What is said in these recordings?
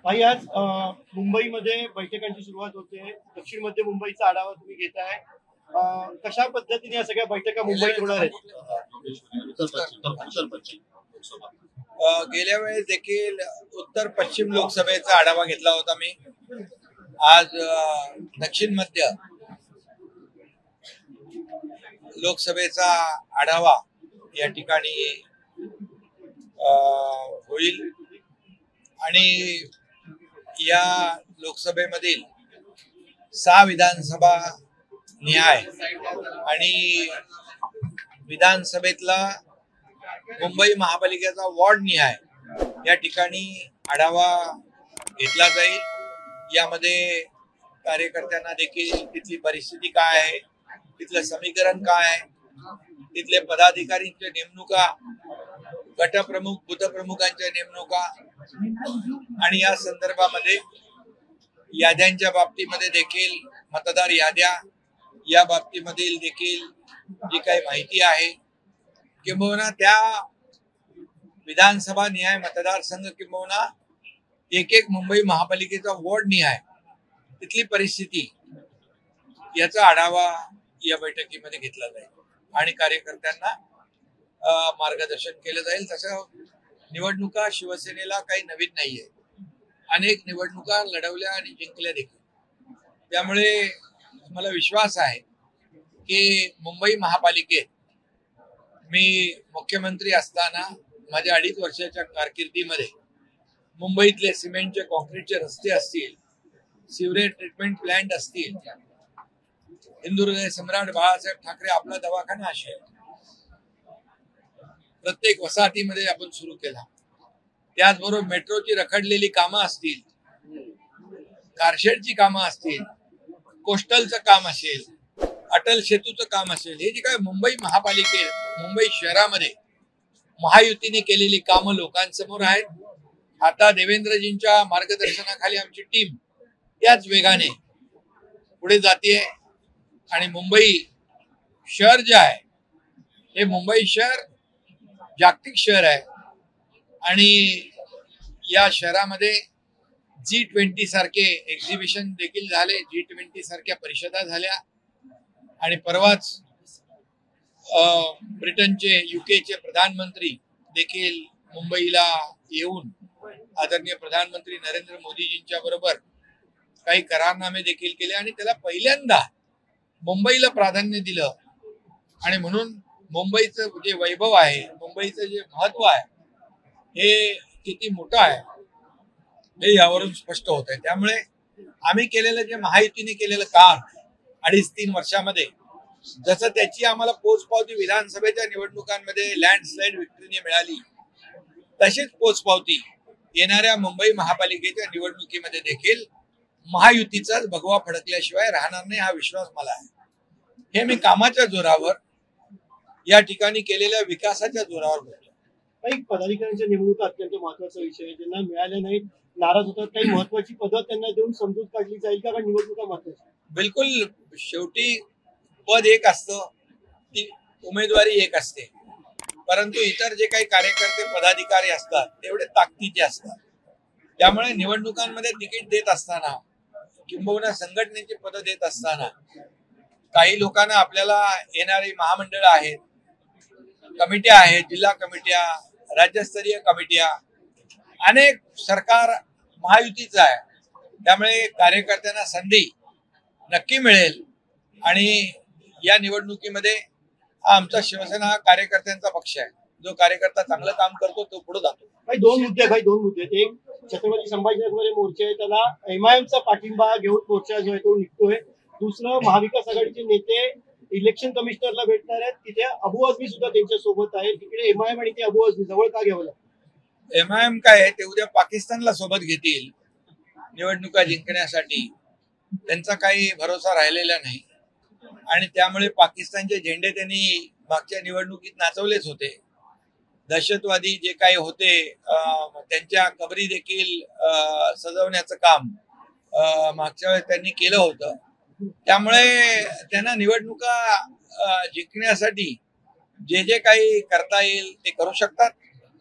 भाई आज मुंबईमध्ये बैठकांची सुरुवात होते. दक्षिण मध्य मुंबईचा आढावा तुम्ही घेताय. कशा पद्धतीने या सगळ्या बैठका मुंबईत होणार आहेत? गेल्या वेळेस देखील उत्तर पश्चिम लोकसभेचा आढावा घेतला होता मी. आज दक्षिण मध्य लोकसभेचा आढावा या ठिकाणी होईल आणि या लोकसभेमधील 6 विधानसभा न्याय आणि विधानसभेतला मुंबई महापालिकेचा वॉर्ड निहाय या ठिकाणी आढावा घेतला जाईल. यामध्ये कार्यकर्त्यांना देखील तिथली परिस्थिती काय आहे, तिथलं समीकरण काय आहे, तिथले पदाधिकारींच्या नेमणुका, गटप्रमुख बुथप्रमुखांच्या नेमणुका आणि या संदर्भामध्ये याद्यांच्या बाबतीमध्ये देखील मतदार याद्या या बाबतीमधील देखील जी काही माहिती आहे किंबहुना त्या विधानसभा निहाय मतदारसंघ किंबहुना एक मुंबई महापालिकेचा वॉर्ड निहाय तिथली परिस्थिती याचा आढावा या बैठकीमध्ये घेतला जाईल आणि कार्यकर्त्यांना मार्गदर्शन केलं जाईल. तसं निवडणुका शिवसेनेला काही नवीन नाहीये. अनेक निवडणुका लढवल्या आणि जिंकल्या देखील. त्यामुळे मला विश्वास आहे की मुंबई महापालिकेत मी मुख्यमंत्री असताना माझ्या 2.5 वर्षाच्या कारकिर्दीमध्ये मुंबईतले सिमेंटचे कॉन्क्रीटचे रस्ते असतील, सिवरेज ट्रीटमेंट प्लांट असतील, हिंदुहृदय सम्राट बाळासाहेब ठाकरे आपला दवाखाना असेल, प्रत्येक वसाहतीमध्ये आपण सुरू केला. त्याचबरोबर मेट्रोची रखडलेली कामं असतील, कारशेडची कामं असतील, कोस्टलचं काम असेल, अटल सेतूचं काम असेल, हे जे काय मुंबई महापालिकेत मुंबई शहरामध्ये महायुतीने केलेली कामं लोकांसमोर आहेत. आता देवेंद्रजींच्या मार्गदर्शनाखाली आमची टीम त्याच वेगाने पुढे जाते आणि मुंबई शहर जे आहे हे मुंबई शहर जागतिक शहर आहे आणि या शहरामध्ये G20 सारखे एक्झिबिशन देखील झाले, G20 सारख्या परिषदा झाल्या आणि परवाच ब्रिटनचे युकेचे प्रधानमंत्री देखील मुंबईला येऊन आदरणीय प्रधानमंत्री नरेंद्र मोदीजींच्या बरोबर काही करारनामे देखील केले आणि त्याला पहिल्यांदा मुंबईला प्राधान्य दिलं आणि म्हणून मुंबईचं जे वैभव आहे, मुंबईचं जे महत्व आहे हे किती मोठं आहे हे यावरून स्पष्ट होत आहे. त्यामुळे आम्ही केलेलं जे महायुतीने केलेलं काम 2.5-3 वर्षामध्ये जसं त्याची आम्हाला पोचपावती विधानसभेच्या निवडणुकांमध्ये लँडस्लाइड विक्ट्रीने मिळाली, तशीच पोचपावती येणाऱ्या मुंबई महापालिकेच्या निवडणुकीमध्ये देखील महायुतीचाच भगवा फडकल्याशिवाय राहणार नाही हा विश्वास मला आहे. हे मी कामाच्या जोरावर या ठिकाणी केलेल्या विकासाच्या जोरावर बोलतो. काही पदाधिकाऱ्यांच्या नेमणुका अत्यंत महत्वाचा विषय आहे. ज्यांना मिळाल्या नाहीत नाराज होतात. काही महत्वाची पदं त्यांना देऊन समजूत काढली जाईल का? निवडणुका महत्वाच्या? बिलकुल. शेवटी पद एक असतं, ती उमेदवारी एक असते, परंतु इतर जे काही कार्यकर्ते पदाधिकारी असतात तेवढे ताकदीचे असतात. त्यामुळे निवडणुकांमध्ये तिकीट देत असताना किंबहुना संघटनेची पदं देत असताना काही लोकांना आपल्याला येणारी महामंडळ आहेत, कमिट्या आहेत, जिल्हा कमिट्या, राज्यस्तरीय कमिट्या, अनेक सरकार महायुतीचं आहे. त्यामुळे कार्यकर्त्यांना संधी नक्की मिळेल आणि या निवडणुकीमध्ये आमचा शिवसेना कार्यकर्त्यांचा पक्ष आहे. जो कार्यकर्ता चांगलं काम करतो तो पुढे जातो. काही दोन मुद्दे आहेत. एक छत्रपती संभाजीनगरमध्ये मोर्चा आहे, त्याला MIMचा पाठिंबा घेऊन मोर्चा जो आहे तो निघतोय. दुसरं, महाविकास आघाडीचे नेते इलेक्शन कमिशनरला भेटणार आहेत. तिथे अबू आझमी सुद्धा त्यांच्या सोबत आहे. तिकडे MIM आणि ते अबू आझमी जवळ का घ्यावं लागतं? MIM काय ते उद्या पाकिस्तानला सोबत घेतील निवडणुका जिंकण्यासाठी. त्यांचा काही भरोसा राहिलेला नाही आणि त्यामुळे पाकिस्तानचे झेंडे त्यांनी मागच्या निवडणुकीत नाचवलेच होते. दहशतवादी जे काही होते त्यांच्या कबरी देखील सजवण्याचं काम मागच्या वेळेस त्यांनी केलं होतं. त्यामुळे त्यांना निवडणुका जिंकण्यासाठी जे जे काही करता येईल ते करू शकतात,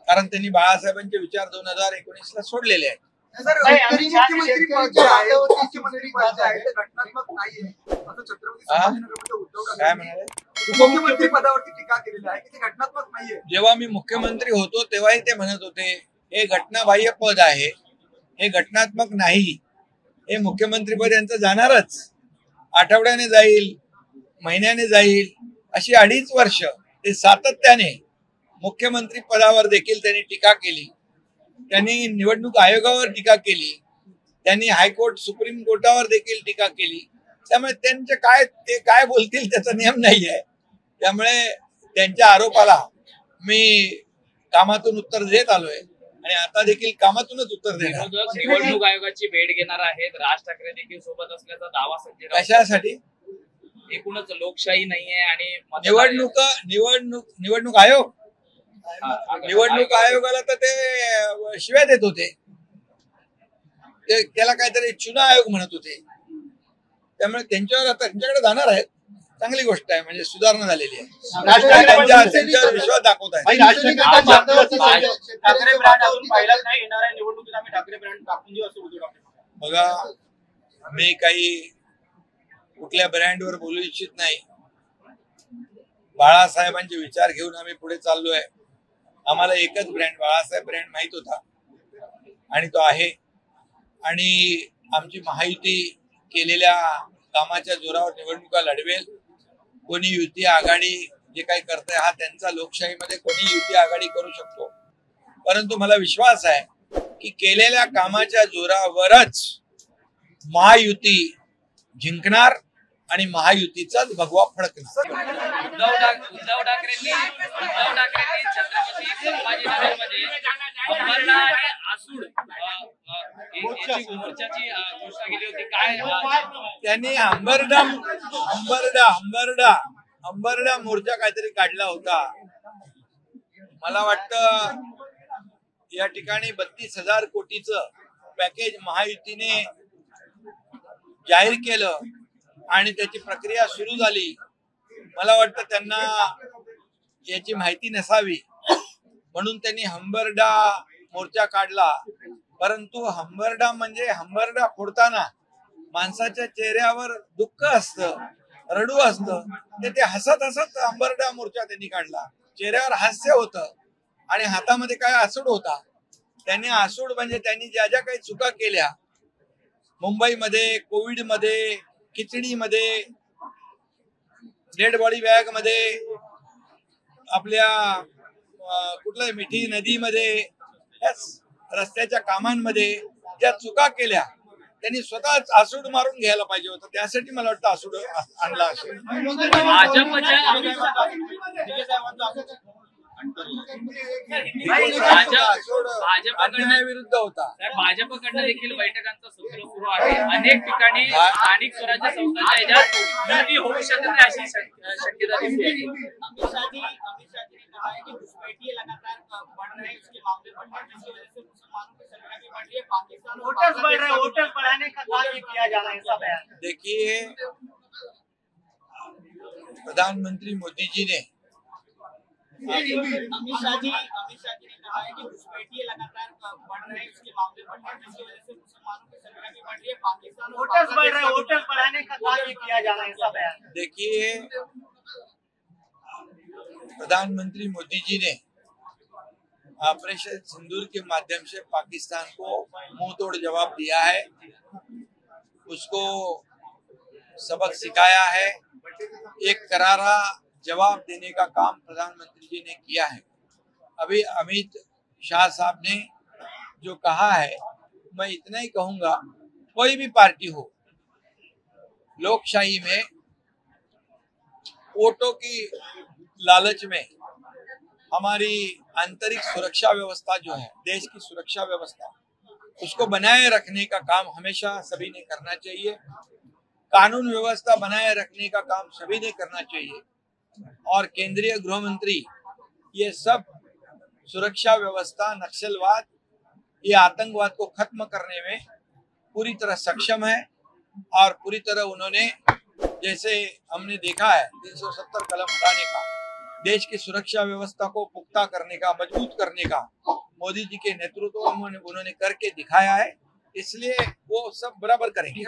कारण त्यांनी बाळासाहेबांचे विचार 2019ला सोडलेले आहेत. सर, मुख्यमंत्री पद जे आहे, मुख्यमंत्री पद जे आहे ते घटनात्मक नाहीये असं छत्रपती संभाजीनगरमध्ये उद्धव काय ठाकरे म्हणाले? उपमुख्यमंत्री पदावरती टीका केलेली आहे की ते घटनात्मक नाहीये. जेव्हा मी मुख्यमंत्री होतो तेव्हाही ते म्हणत होते हे घटनाबाह्य पद आहे, हे घटनात्मक नाही, हे मुख्यमंत्री पद यांचं जाणारच, आठवड्याने जाईल, महिन्याने जाईल, अशी 2.5 वर्ष ते सातत्याने मुख्यमंत्री पदावर देखील त्यांनी टीका केली. त्यांनी निवडणूक आयोगावर टीका केली, त्यांनी हायकोर्ट सुप्रीम कोर्टावर देखील टीका केली. त्यामुळे ते काय बोलतील त्याचा नियम नाही आहे. त्यामुळे त्यांच्या आरोपाला मी कामातून उत्तर देत आलोय आणि आता देखील कामातूनच उत्तर देणार. निवडणूक आयोगाची भेट घेणार आहेत, राज ठाकरे देखील सोबत असल्याचा दावा संजय राऊत. कशासाठी? एकूणच लोकशाही नाहीये आणि निवडणूक आयोग निवडणूक आयोगाला तर ते शिव्या देत होते, त्याला काहीतरी चुना आयोग म्हणत होते. त्यामुळे त्यांच्यावर आता त्यांच्याकडे जाणार आहेत. चांगली गोष्ट आहे, म्हणजे सुधारणा झालेली आहे. त्यांच्यावर विश्वास दाखवत आहे. ठाकरे ब्रँड अजून पाहिलाच नाही, येणाऱ्या निवडणुकीत आम्ही ठाकरे ब्रँड टाकून देऊ असं उद्धव ठाकरे. बघा, मी काही कुठल्या ब्रँडवर बोलू इच्छित नाही. बाळासाहेबांचे विचार घेऊन आम्ही पुढे चाललोय. आम्हाला एकच ब्रँड, बाळासाहेब ब्रँड माहित होता आणि तो आहे. आणि आमची महायुती केलेल्या कामाच्या जोरावर निवडणुका लढवेल. कोणी युती आघाडी जे काही करते हा त्यांचा, लोकशाहीमध्ये कोणी युती आघाडी करू शकतो. परंतु मला विश्वास आहे की केलेल्या कामाच्या जोरावरच महायुती जिंकणार आणि महायुतीचाच भगवा फडकणार. उद्धव ठाकरेंनी छत्रपती संभाजीनगरमध्ये अंबरनाथ आणि आसूड याची मोर्चाची घोषणा केली होती. काय त्यांनी अंबरडा मोर्चा काहीतरी काढला होता. मला वाटतं या ठिकाणी 32,000 कोटीचं पॅकेज महायुतीने जाहीर केलं आणि त्याची प्रक्रिया सुरू झाली. मला वाटतं त्यांना याची माहिती नसावी म्हणून त्यांनी हंबरडा मोर्चा काढला. परंतु हंबरडा म्हणजे हंबरडा फोडताना माणसाच्या चेहऱ्यावर दुःख असतं, रडू असतं. ते हसत हसत हंबरडा मोर्चा त्यांनी काढला. चेहऱ्यावर हास्य होतं आणि हातामध्ये काय आसूड होता. त्यांनी आसूड म्हणजे त्यांनी ज्या ज्या काही चुका केल्या मुंबईमध्ये, कोविडमध्ये, खिचडीमध्ये, डेड बॉडी बॅग मध्ये, आपल्या कुठल्या मिठी नदीमध्ये, रस्त्याच्या कामांमध्ये ज्या चुका केल्या त्यांनी स्वतःच आसूड मारून घ्यायला पाहिजे होतं. त्यासाठी मला वाटतं आसूड आणला असेल. अन्यायाविरुद्ध होता. भाजपकडनं देखील बैठकांचा सत्र सुरू आहे. अनेक ठिकाणी स्थानिक स्वराज्य संस्थांच्या ह्याच्यात युती होऊ शकते अशी शक्यता दिसते. अमित शाह जी ने कहा है कि घुसपैठिए लगातार बढ़ रहे हैं, उसके मामले बढ़ रहे हैं, जिसकी वजह से मुसलमानों की संख्या भी बढ़ रही है. पाकिस्तान वोटर्स बढ़ रहे हैं, वोटर्स बढ़ाने का काम भी किया जा रहा है, ऐसा बयान. देखिए, प्रधानमंत्री मोदी जी ने अमित शाह जी ने कहा है कि घुसपैठिए लगातार बढ़ रहे हैं, उसके मामले बढ़ रहे हैं, जिसकी वजह से मुसलमानों की संख्या भी बढ़ रही है. पाकिस्तान वोटर्स बढ़ रहे हैं, वोटर्स बढ़ाने का काम भी किया जा रहा है, ऐसा बयान. देखिए, प्रधानमंत्री मोदी जी ने ऑपरेशन सिंदूर के माध्यम से पाकिस्तान को मुंह तोड़ जवाब दिया है, उसको सबक सिखाया है. एक करारा जवाब देने का काम प्रधानमंत्री जी ने किया है. अभी अमित शाह साहब ने जो कहा है, मैं इतना ही कहूंगा, कोई भी पार्टी हो, लोकशाही में वोटों की लालच में हमारी आंतरिक सुरक्षा व्यवस्था जो है, देश की सुरक्षा व्यवस्था, उसको बनाए रखने का काम हमेशा सभी ने करना चाहिए. कानून व्यवस्था बनाए रखने का काम सभी ने करना चाहिए. और केंद्रीय गृह मंत्री ये सब सुरक्षा व्यवस्था, नक्सलवाद, ये आतंकवाद को खत्म करने में पूरी तरह सक्षम है. और पूरी तरह उन्होंने, जैसे हमने देखा है 370 कलम हटाने का, देश की सुरक्षा व्यवस्था को पुख्ता करने का, मजबूत करने का मोदी जी के नेतृत्व में उन्होंने करके दिखाया है, इसलिए वो सब बराबर करेंगे।